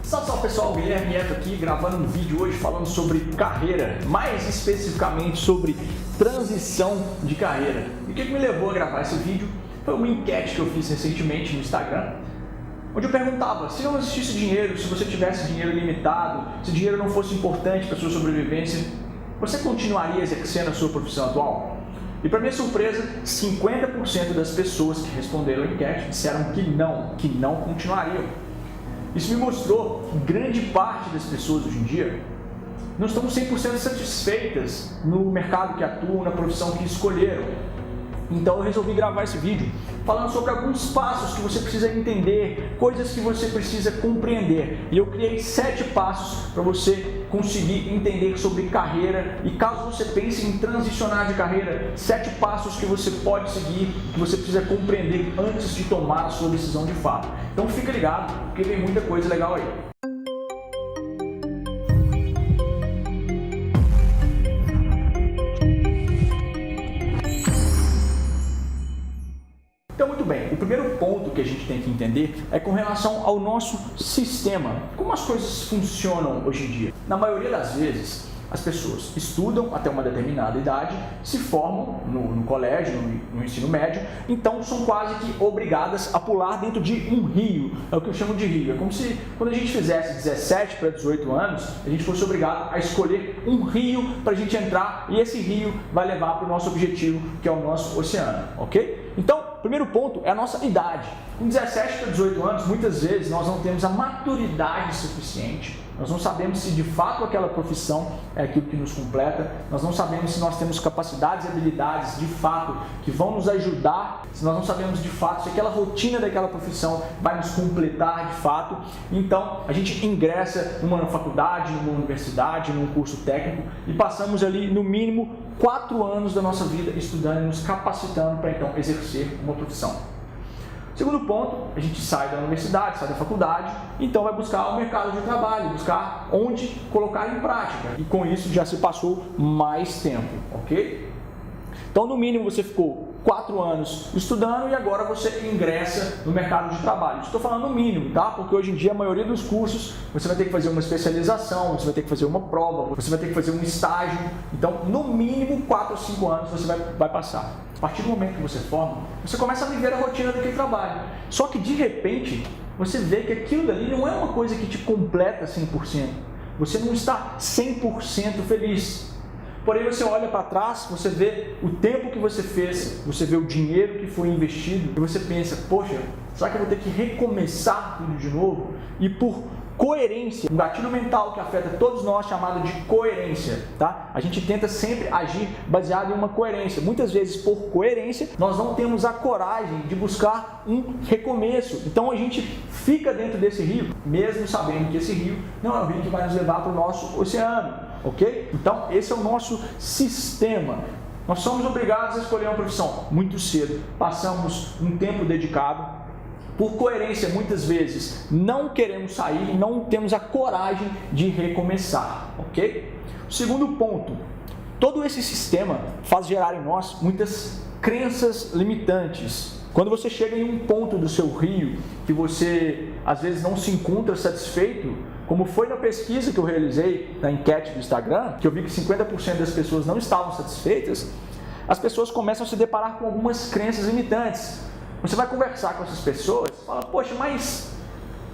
Salve, salve pessoal, Guilherme Neto aqui gravando um vídeo hoje falando sobre carreira, mais especificamente sobre transição de carreira. E o que me levou a gravar esse vídeo foi uma enquete que eu fiz recentemente no Instagram, onde eu perguntava se não existisse dinheiro, se você tivesse dinheiro limitado, se dinheiro não fosse importante para a sua sobrevivência, você continuaria exercendo a sua profissão atual? E para minha surpresa, 50% das pessoas que responderam a enquete disseram que não continuariam. Isso me mostrou que grande parte das pessoas hoje em dia não estão 100% satisfeitas no mercado que atuam, na profissão que escolheram. Então eu resolvi gravar esse vídeo falando sobre alguns passos que você precisa entender, coisas que você precisa compreender. E eu criei 7 passos para você conseguir entender sobre carreira. E caso você pense em transicionar de carreira, 7 passos que você pode seguir, que você precisa compreender antes de tomar a sua decisão de fato. Então fica ligado, porque vem muita coisa legal aí. Então, muito bem, o primeiro ponto que a gente tem que entender é com relação ao nosso sistema. Como as coisas funcionam hoje em dia? Na maioria das vezes, as pessoas estudam até uma determinada idade, se formam no colégio, no ensino médio, então são quase que obrigadas a pular dentro de um rio. É o que eu chamo de rio. É como se quando a gente fizesse 17 para 18 anos, a gente fosse obrigado a escolher um rio para a gente entrar e esse rio vai levar para o nosso objetivo, que é o nosso oceano, ok? Então, o primeiro ponto é a nossa idade. Com 17 para 18 anos, muitas vezes nós não temos a maturidade suficiente, nós não sabemos se de fato aquela profissão é aquilo que nos completa, nós não sabemos se nós temos capacidades e habilidades de fato que vão nos ajudar, se nós não sabemos de fato se aquela rotina daquela profissão vai nos completar de fato. Então a gente ingressa numa faculdade, numa universidade, num curso técnico e passamos ali no mínimo 4 anos da nossa vida estudando e nos capacitando para então exercer uma profissão. Segundo ponto, a gente sai da universidade, sai da faculdade, então vai buscar o mercado de trabalho, buscar onde colocar em prática. E com isso já se passou mais tempo, ok? Então, no mínimo, você ficou 4 anos estudando e agora você ingressa no mercado de trabalho. Estou falando no mínimo, tá? Porque hoje em dia a maioria dos cursos você vai ter que fazer uma especialização, você vai ter que fazer uma prova, você vai ter que fazer um estágio. Então, no mínimo 4 ou 5 anos você vai passar. A partir do momento que você forma, você começa a viver a rotina daquele trabalho. Só que de repente, você vê que aquilo dali não é uma coisa que te completa 100%. Você não está 100% feliz. Porém, você olha para trás, você vê o tempo que você fez, você vê o dinheiro que foi investido e você pensa, poxa, será que eu vou ter que recomeçar tudo de novo? E por coerência, um gatilho mental que afeta todos nós chamado de coerência, tá? A gente tenta sempre agir baseado em uma coerência. Muitas vezes, por coerência, nós não temos a coragem de buscar um recomeço. Então a gente fica dentro desse rio, mesmo sabendo que esse rio não é o rio que vai nos levar para o nosso oceano, ok? Então esse é o nosso sistema. Nós somos obrigados a escolher uma profissão muito cedo, passamos um tempo dedicado. Por coerência, muitas vezes, não queremos sair, não temos a coragem de recomeçar, ok? O segundo ponto, todo esse sistema faz gerar em nós muitas crenças limitantes. Quando você chega em um ponto do seu rio que você, às vezes, não se encontra satisfeito, como foi na pesquisa que eu realizei na enquete do Instagram, que eu vi que 50% das pessoas não estavam satisfeitas, as pessoas começam a se deparar com algumas crenças limitantes. Você vai conversar com essas pessoas e fala, poxa, mas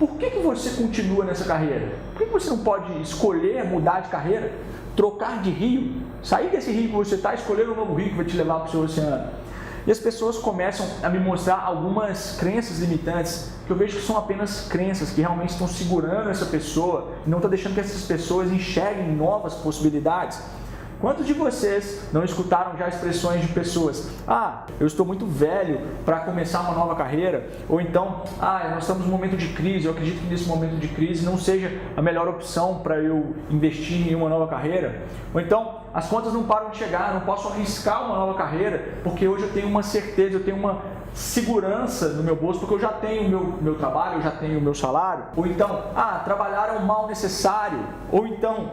por que você continua nessa carreira? Por que você não pode escolher mudar de carreira, trocar de rio, sair desse rio que você está, escolher um novo rio que vai te levar para o seu oceano? E as pessoas começam a me mostrar algumas crenças limitantes que eu vejo que são apenas crenças que realmente estão segurando essa pessoa e não estão deixando que essas pessoas enxerguem novas possibilidades. Quantos de vocês não escutaram já expressões de pessoas? Ah, eu estou muito velho para começar uma nova carreira. Ou então, nós estamos num momento de crise, eu acredito que nesse momento de crise não seja a melhor opção para eu investir em uma nova carreira. Ou então, as contas não param de chegar, não posso arriscar uma nova carreira porque hoje eu tenho uma certeza, eu tenho uma segurança no meu bolso porque eu já tenho o meu trabalho, eu já tenho o meu salário. Ou então, trabalhar é um mal necessário. Ou então,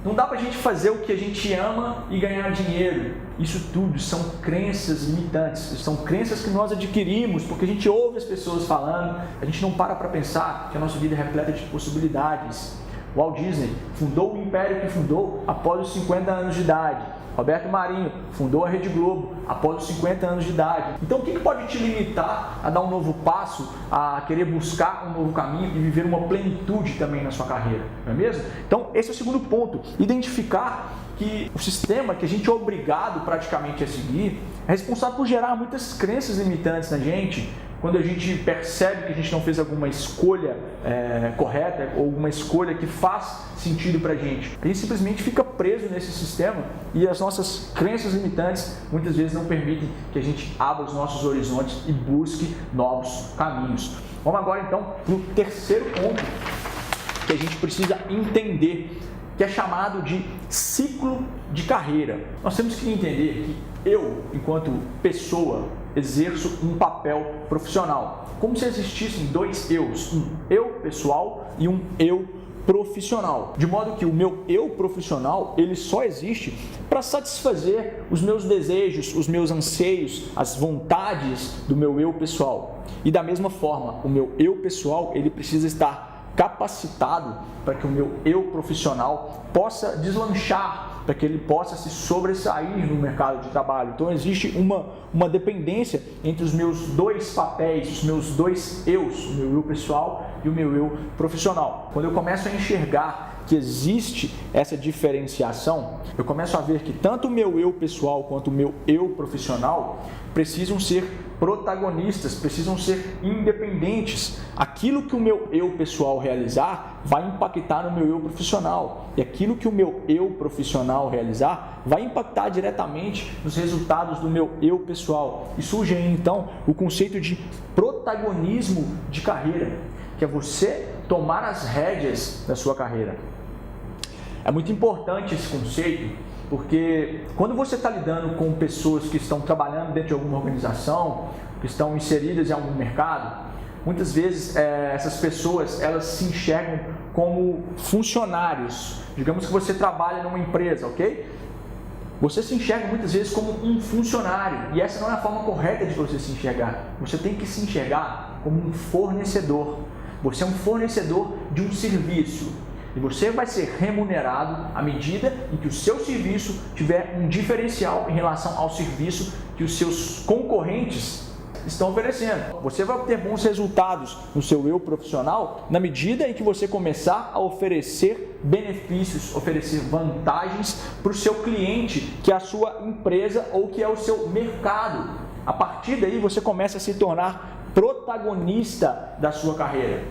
Não dá pra gente fazer o que a gente ama e ganhar dinheiro. Isso tudo são crenças limitantes, são crenças que nós adquirimos porque a gente ouve as pessoas falando, a gente não para pensar que a nossa vida é repleta de possibilidades. Walt Disney fundou o império que fundou após os 50 anos de idade. Roberto Marinho fundou a Rede Globo após os 50 anos de idade. Então, o que pode te limitar a dar um novo passo, a querer buscar um novo caminho e viver uma plenitude também na sua carreira, não é mesmo? Então, esse é o segundo ponto. Identificar que o sistema que a gente é obrigado praticamente a seguir é responsável por gerar muitas crenças limitantes na gente. Quando a gente percebe que a gente não fez alguma escolha correta ou alguma escolha que faz sentido para a gente simplesmente fica preso nesse sistema e as nossas crenças limitantes muitas vezes não permitem que a gente abra os nossos horizontes e busque novos caminhos. Vamos agora então para o terceiro ponto que a gente precisa entender, que é chamado de ciclo de carreira. Nós temos que entender que eu, enquanto pessoa, exerço um papel profissional, como se existissem dois eus, um eu pessoal e um eu profissional, de modo que o meu eu profissional ele só existe para satisfazer os meus desejos, os meus anseios, as vontades do meu eu pessoal. E da mesma forma, o meu eu pessoal ele precisa estar capacitado para que o meu eu profissional possa deslanchar, para que ele possa se sobressair no mercado de trabalho. Então existe uma dependência entre os meus dois papéis, os meus dois eus, o meu eu pessoal e o meu eu profissional. Quando eu começo a enxergar que existe essa diferenciação, eu começo a ver que tanto o meu eu pessoal quanto o meu eu profissional precisam ser protagonistas, precisam ser independentes. Aquilo que o meu eu pessoal realizar vai impactar no meu eu profissional, e aquilo que o meu eu profissional realizar vai impactar diretamente nos resultados do meu eu pessoal. E surge aí então o conceito de protagonismo de carreira, que é você tomar as rédeas da sua carreira. É muito importante esse conceito, porque quando você está lidando com pessoas que estão trabalhando dentro de alguma organização, que estão inseridas em algum mercado, muitas vezes essas pessoas elas se enxergam como funcionários. Digamos que você trabalha numa empresa, ok? Você se enxerga muitas vezes como um funcionário, e essa não é a forma correta de você se enxergar. Você tem que se enxergar como um fornecedor. Você é um fornecedor de um serviço. E você vai ser remunerado à medida em que o seu serviço tiver um diferencial em relação ao serviço que os seus concorrentes estão oferecendo. Você vai ter bons resultados no seu eu profissional na medida em que você começar a oferecer benefícios, oferecer vantagens para o seu cliente, que é a sua empresa ou que é o seu mercado. A partir daí você começa a se tornar protagonista da sua carreira.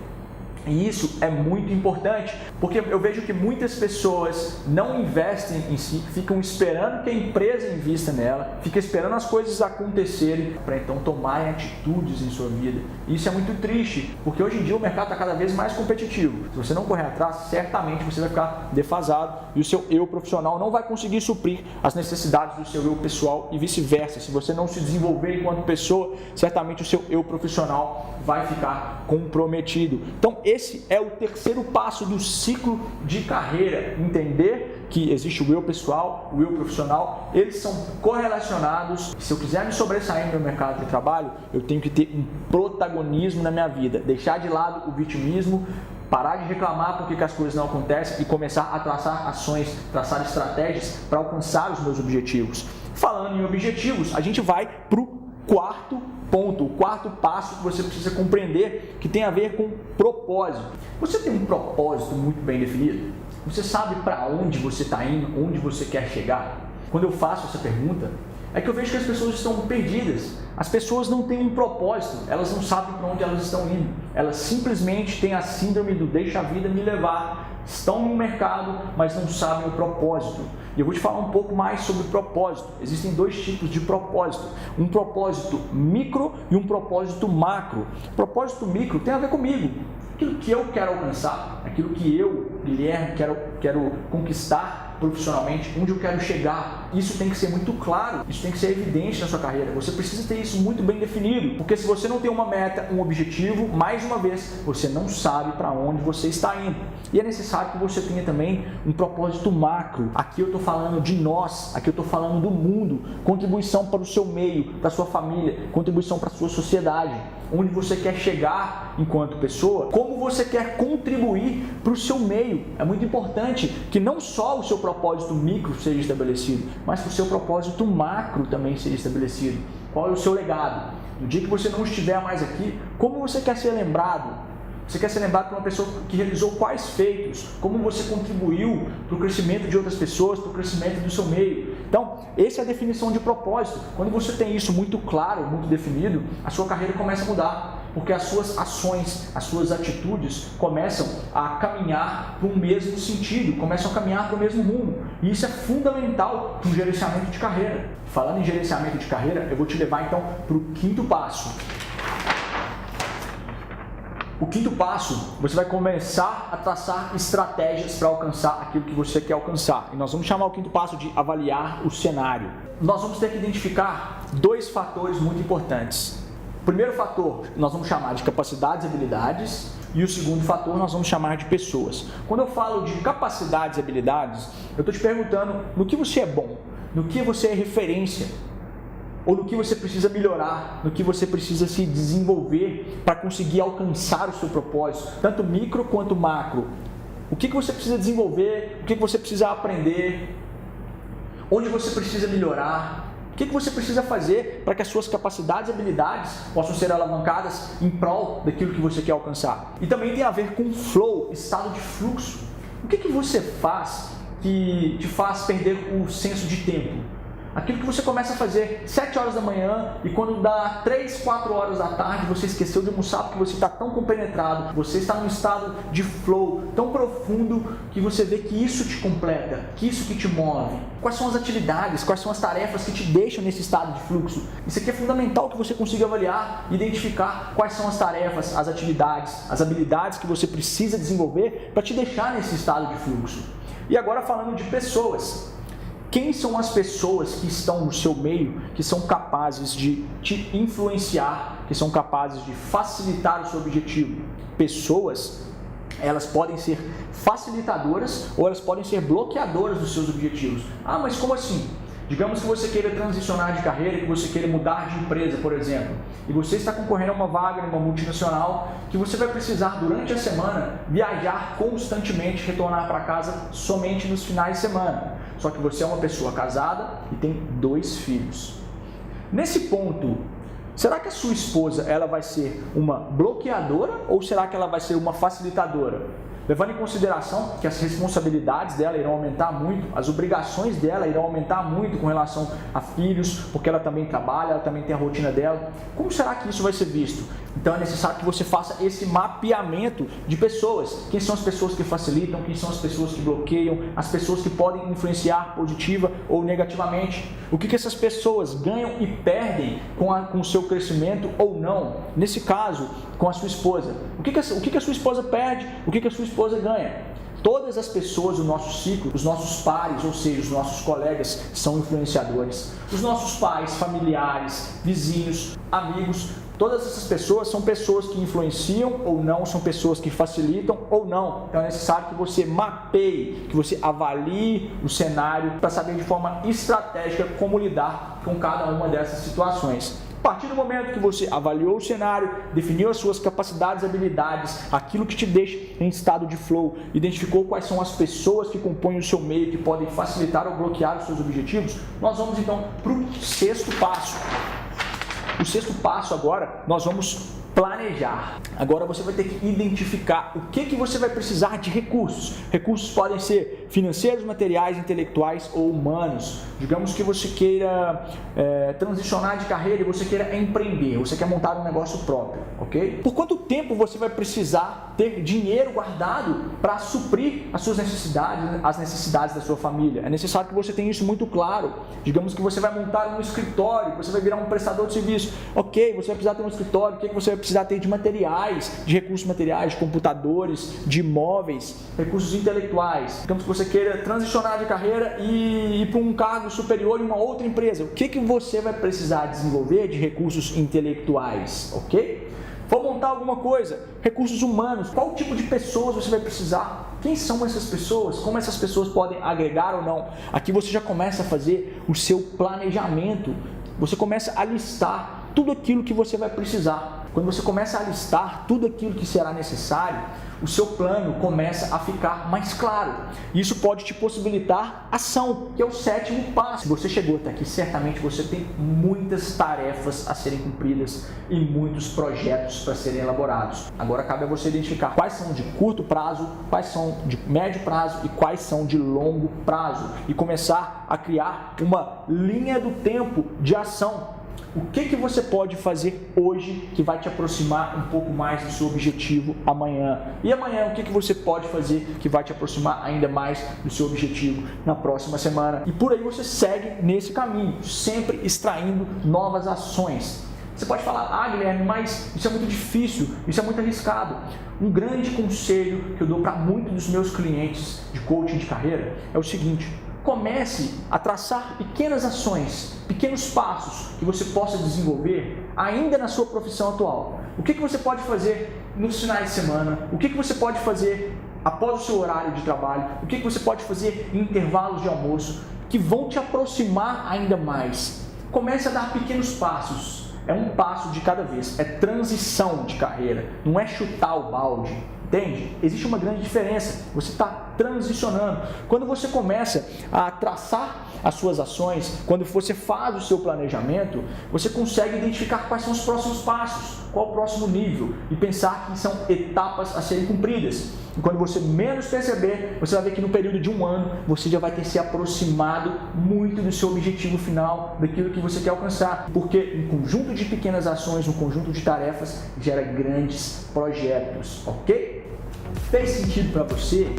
E isso é muito importante, porque eu vejo que muitas pessoas não investem em si, ficam esperando que a empresa invista nela, ficam esperando as coisas acontecerem para então tomarem atitudes em sua vida. E isso é muito triste, porque hoje em dia o mercado está cada vez mais competitivo. Se você não correr atrás, certamente você vai ficar defasado e o seu eu profissional não vai conseguir suprir as necessidades do seu eu pessoal e vice-versa. Se você não se desenvolver enquanto pessoa, certamente o seu eu profissional vai ficar comprometido. Então, esse é o terceiro passo do ciclo de carreira, entender que existe o eu pessoal, o eu profissional, eles são correlacionados. Se eu quiser me sobressair no meu mercado de trabalho, eu tenho que ter um protagonismo na minha vida, deixar de lado o vitimismo, parar de reclamar porque que as coisas não acontecem e começar a traçar ações, traçar estratégias para alcançar os meus objetivos. Falando em objetivos, a gente vai para o quarto ponto, o quarto passo que você precisa compreender, que tem a ver com propósito. Você tem um propósito muito bem definido? Você sabe para onde você está indo, onde você quer chegar? Quando eu faço essa pergunta, é que eu vejo que as pessoas estão perdidas. As pessoas não têm um propósito, elas não sabem para onde elas estão indo. Elas simplesmente têm a síndrome do deixa a vida me levar. Estão no mercado, mas não sabem o propósito. E eu vou te falar um pouco mais sobre propósito. Existem dois tipos de propósito. Um propósito micro e um propósito macro. O propósito micro tem a ver comigo. Aquilo que eu quero alcançar, aquilo que eu, Guilherme, quero conquistar profissionalmente, onde eu quero chegar. Isso tem que ser muito claro, isso tem que ser evidente na sua carreira. Você precisa ter isso muito bem definido, porque se você não tem uma meta, um objetivo, mais uma vez, você não sabe para onde você está indo. E é necessário que você tenha também um propósito macro. Aqui eu estou falando de nós, aqui eu estou falando do mundo, contribuição para o seu meio, para a sua família, contribuição para a sua sociedade, onde você quer chegar enquanto pessoa, como você quer contribuir para o seu meio. É muito importante que não só o seu propósito micro seja estabelecido, mas que o seu propósito macro também seja estabelecido. Qual é o seu legado? No dia que você não estiver mais aqui, como você quer ser lembrado? Você quer ser lembrado por uma pessoa que realizou quais feitos? Como você contribuiu para o crescimento de outras pessoas, para o crescimento do seu meio? Então, essa é a definição de propósito. Quando você tem isso muito claro, muito definido, a sua carreira começa a mudar, porque as suas ações, as suas atitudes começam a caminhar para o mesmo sentido, começam a caminhar para o mesmo rumo. E isso é fundamental para um gerenciamento de carreira. Falando em gerenciamento de carreira, eu vou te levar então para o quinto passo. O quinto passo, você vai começar a traçar estratégias para alcançar aquilo que você quer alcançar. E nós vamos chamar o quinto passo de avaliar o cenário. Nós vamos ter que identificar dois fatores muito importantes. O primeiro fator nós vamos chamar de capacidades e habilidades, e o segundo fator nós vamos chamar de pessoas. Quando eu falo de capacidades e habilidades, eu estou te perguntando no que você é bom, no que você é referência, ou no que você precisa melhorar, no que você precisa se desenvolver para conseguir alcançar o seu propósito, tanto micro quanto macro. O que você precisa desenvolver, o que você precisa aprender, onde você precisa melhorar, o que você precisa fazer para que as suas capacidades e habilidades possam ser alavancadas em prol daquilo que você quer alcançar. E também tem a ver com flow, estado de fluxo. O que você faz que te faz perder o senso de tempo? Aquilo que você começa a fazer 7 horas da manhã e quando dá 3, 4 horas da tarde você esqueceu de almoçar porque você está tão compenetrado, você está num estado de flow tão profundo que você vê que isso te completa, que isso que te move. Quais são as atividades, quais são as tarefas que te deixam nesse estado de fluxo? Isso aqui é fundamental que você consiga avaliar, identificar quais são as tarefas, as atividades, as habilidades que você precisa desenvolver para te deixar nesse estado de fluxo. E agora falando de pessoas. Quem são as pessoas que estão no seu meio, que são capazes de te influenciar, que são capazes de facilitar o seu objetivo? Pessoas, elas podem ser facilitadoras ou elas podem ser bloqueadoras dos seus objetivos. Ah, mas como assim? Digamos que você queira transicionar de carreira, que você queira mudar de empresa, por exemplo, e você está concorrendo a uma vaga em uma multinacional que você vai precisar, durante a semana, viajar constantemente, retornar para casa somente nos finais de semana. Só que você é uma pessoa casada e tem 2 filhos. Nesse ponto, será que a sua esposa ela vai ser uma bloqueadora ou será que ela vai ser uma facilitadora? Levando em consideração que as responsabilidades dela irão aumentar muito, as obrigações dela irão aumentar muito com relação a filhos, porque ela também trabalha, ela também tem a rotina dela. Como será que isso vai ser visto? Então é necessário que você faça esse mapeamento de pessoas. Quem são as pessoas que facilitam, quem são as pessoas que bloqueiam, as pessoas que podem influenciar positiva ou negativamente. O que essas pessoas ganham e perdem com o seu crescimento ou não. Nesse caso, com a sua esposa. O que a sua esposa perde, o que a sua esposa ganha. Todas as pessoas do nosso ciclo, os nossos pares, ou seja, os nossos colegas, são influenciadores. Os nossos pais, familiares, vizinhos, amigos, todas essas pessoas são pessoas que influenciam ou não, são pessoas que facilitam ou não. Então é necessário que você mapeie, que você avalie o cenário para saber de forma estratégica como lidar com cada uma dessas situações. A partir do momento que você avaliou o cenário, definiu as suas capacidades e habilidades, aquilo que te deixa em estado de flow, identificou quais são as pessoas que compõem o seu meio, que podem facilitar ou bloquear os seus objetivos, nós vamos então para o 6º passo. O 6º passo agora, nós vamos planejar. Agora você vai ter que identificar o que você vai precisar de recursos. Recursos podem ser financeiros, materiais, intelectuais ou humanos. Digamos que você queira transicionar de carreira e você queira empreender, você quer montar um negócio próprio, ok? Por quanto tempo você vai precisar ter dinheiro guardado para suprir as suas necessidades, as necessidades da sua família? É necessário que você tenha isso muito claro. Digamos que você vai montar um escritório, você vai virar um prestador de serviço. Ok, você vai precisar ter um escritório, o que você vai precisar ter de materiais, de recursos materiais, de computadores, de imóveis, recursos intelectuais. Digamos que você você queira transicionar de carreira e ir para um cargo superior em uma outra empresa, o que você vai precisar desenvolver de recursos intelectuais, ok? For montar alguma coisa, recursos humanos, qual tipo de pessoas você vai precisar? Quem são essas pessoas? Como essas pessoas podem agregar ou não? Aqui você já começa a fazer o seu planejamento, você começa a listar tudo aquilo que você vai precisar. Quando você começa a listar tudo aquilo que será necessário, o seu plano começa a ficar mais claro. Isso pode te possibilitar ação, que é o 7º passo. Se você chegou até aqui, certamente você tem muitas tarefas a serem cumpridas e muitos projetos para serem elaborados. Agora cabe a você identificar quais são de curto prazo, quais são de médio prazo e quais são de longo prazo e começar a criar uma linha do tempo de ação. O que você pode fazer hoje que vai te aproximar um pouco mais do seu objetivo amanhã? E amanhã, o que você pode fazer que vai te aproximar ainda mais do seu objetivo na próxima semana? E por aí você segue nesse caminho, sempre extraindo novas ações. Você pode falar, Guilherme, mas isso é muito difícil, isso é muito arriscado. Um grande conselho que eu dou para muitos dos meus clientes de coaching de carreira é o seguinte: comece a traçar pequenas ações, pequenos passos que você possa desenvolver ainda na sua profissão atual. O que você pode fazer nos finais de semana? O que você pode fazer após o seu horário de trabalho? O que você pode fazer em intervalos de almoço que vão te aproximar ainda mais? Comece a dar pequenos passos. É um passo de cada vez. É transição de carreira. Não é chutar o balde. Entende? Existe uma grande diferença. Você está transicionando. Quando você começa a traçar as suas ações, quando você faz o seu planejamento, você consegue identificar quais são os próximos passos, qual o próximo nível e pensar que são etapas a serem cumpridas. E quando você menos perceber, você vai ver que no período de um ano você já vai ter se aproximado muito do seu objetivo final, daquilo que você quer alcançar. Porque um conjunto de pequenas ações, um conjunto de tarefas gera grandes projetos, ok? Fez sentido para você?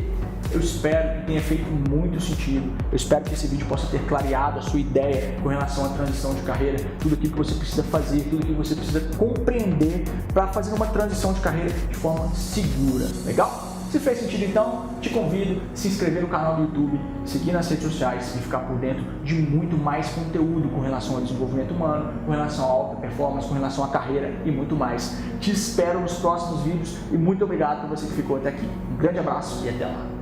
Eu espero que tenha feito muito sentido. Eu espero que esse vídeo possa ter clareado a sua ideia com relação à transição de carreira, tudo aquilo que você precisa fazer, tudo aquilo que você precisa compreender para fazer uma transição de carreira de forma segura. Legal? Se fez sentido, então, te convido a se inscrever no canal do YouTube, seguir nas redes sociais e ficar por dentro de muito mais conteúdo com relação ao desenvolvimento humano, com relação à alta performance, com relação à carreira e muito mais. Te espero nos próximos vídeos e muito obrigado por você que ficou até aqui. Um grande abraço e até lá.